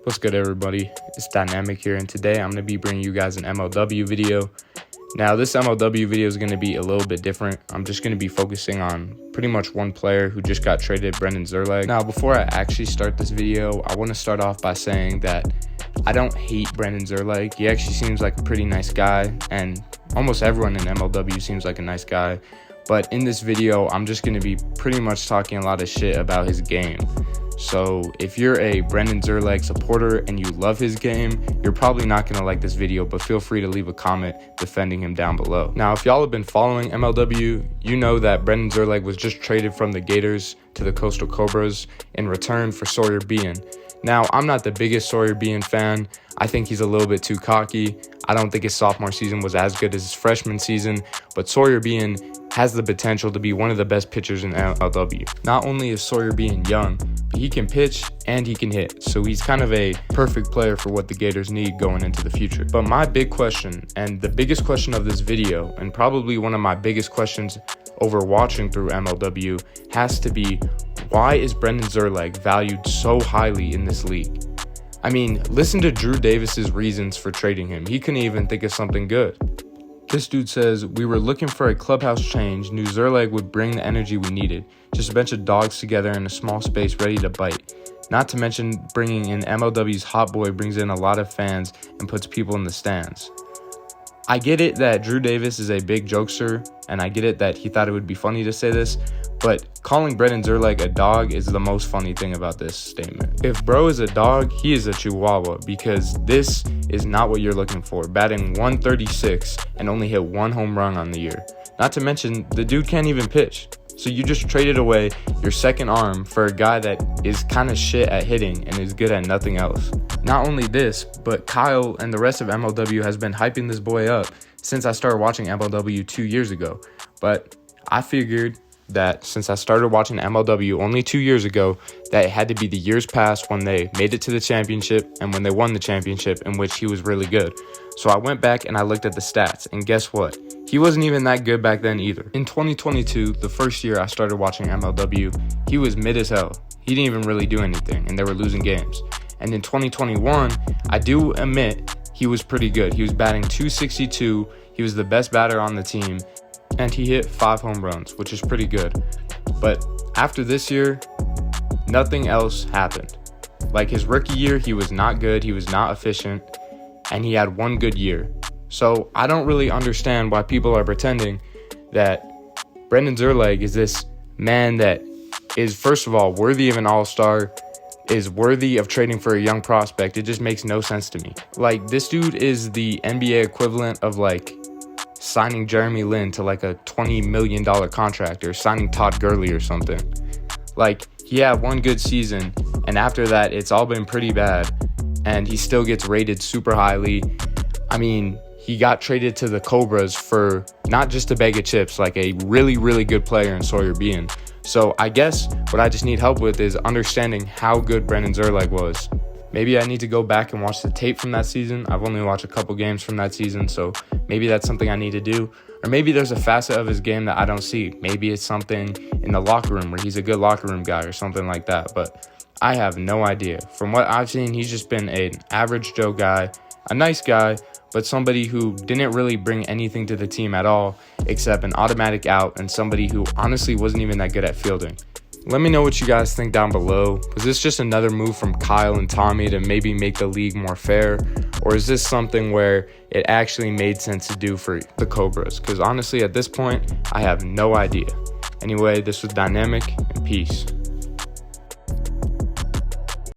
What's good, everybody? It's Dynamic here, and today I'm going to be bringing you guys an MLW video. Now, this MLW video is going to be a little bit different. I'm just going to be focusing on pretty much one player who just got traded, Brendan Szerlag. Now, before I actually start this video, I want to start off by saying that I don't hate Brendan Szerlag. He actually seems like a pretty nice guy, and almost everyone in MLW seems like a nice guy. But in this video, I'm just going to be pretty much talking a lot of shit about his game. So if you're a Brendan Szerlag supporter and you love his game, you're probably not going to like this video, but feel free to leave a comment defending him down below. Now, if y'all have been following MLW, you know that Brendan Szerlag was just traded from the Gators to the Coastal Cobras in return for Sawyer Behen. Now, I'm not the biggest Sawyer Behen fan. I think he's a little bit too cocky. I don't think his sophomore season was as good as his freshman season, but Sawyer Behen has the potential to be one of the best pitchers in MLW. Not only is Sawyer Behen young, but he can pitch and he can hit, so he's kind of a perfect player for what the Gators need going into the future. But my big question, and the biggest question of this video, and probably one of my biggest questions over watching through MLW, has to be, why is Brendan Szerlag valued so highly in this league? I mean, listen to Drew Davis's reasons for trading him. He couldn't even think of something good. This dude says, "We were looking for a clubhouse change, knew Szerlag would bring the energy we needed. Just a bunch of dogs together in a small space ready to bite. Not to mention bringing in MLW's hot boy brings in a lot of fans and puts people in the stands." I get it that Drew Davis is a big jokester, and I get it that he thought it would be funny to say this, but calling Brendan Szerlag a dog is the most funny thing about this statement. If bro is a dog, he is a chihuahua, because this is not what you're looking for. Batting 136 and only hit one home run on the year. Not to mention, the dude can't even pitch. So you just traded away your second arm for a guy that is kind of shit at hitting and is good at nothing else. Not only this, but Kyle and the rest of MLW has been hyping this boy up since I started watching MLW 2 years ago. But I figured that since I started watching MLW only 2 years ago, that it had to be the years past when they made it to the championship and when they won the championship, in which he was really good. So I went back and I looked at the stats, and guess what? He wasn't even that good back then either. In 2022, the first year I started watching MLW, he was mid as hell. He didn't even really do anything, and they were losing games. And in 2021, I do admit he was pretty good. He was batting 262, he was the best batter on the team, and he hit 5 home runs, which is pretty good. But after this year, nothing else happened. Like his rookie year, he was not good, he was not efficient, and he had one good year. So I don't really understand why people are pretending that Brendan Szerlag is this man that is, first of all, worthy of an all-star, is worthy of trading for a young prospect. It just makes no sense to me. Like, this dude is the NBA equivalent of like signing Jeremy Lin to like a $20 million contract, or signing Todd Gurley or something. Like, he had one good season, and after that, it's all been pretty bad, and he still gets rated super highly. I mean, he got traded to the Cobras for not just a bag of chips, like a really, really good player in Sawyer Behen. So I guess what I just need help with is understanding how good Brendan Szerlag was. Maybe I need to go back and watch the tape from that season. I've only watched a couple games from that season, so maybe that's something I need to do. Or maybe there's a facet of his game that I don't see. Maybe it's something in the locker room where he's a good locker room guy or something like that. But I have no idea. From what I've seen, he's just been an average Joe guy, a nice guy, but somebody who didn't really bring anything to the team at all except an automatic out, and somebody who honestly wasn't even that good at fielding. Let me know what you guys think down below. Was this just another move from Kyle and Tommy to maybe make the league more fair? Or is this something where it actually made sense to do for the Cobras? Because honestly, at this point, I have no idea. Anyway, this was Dynamic, and peace.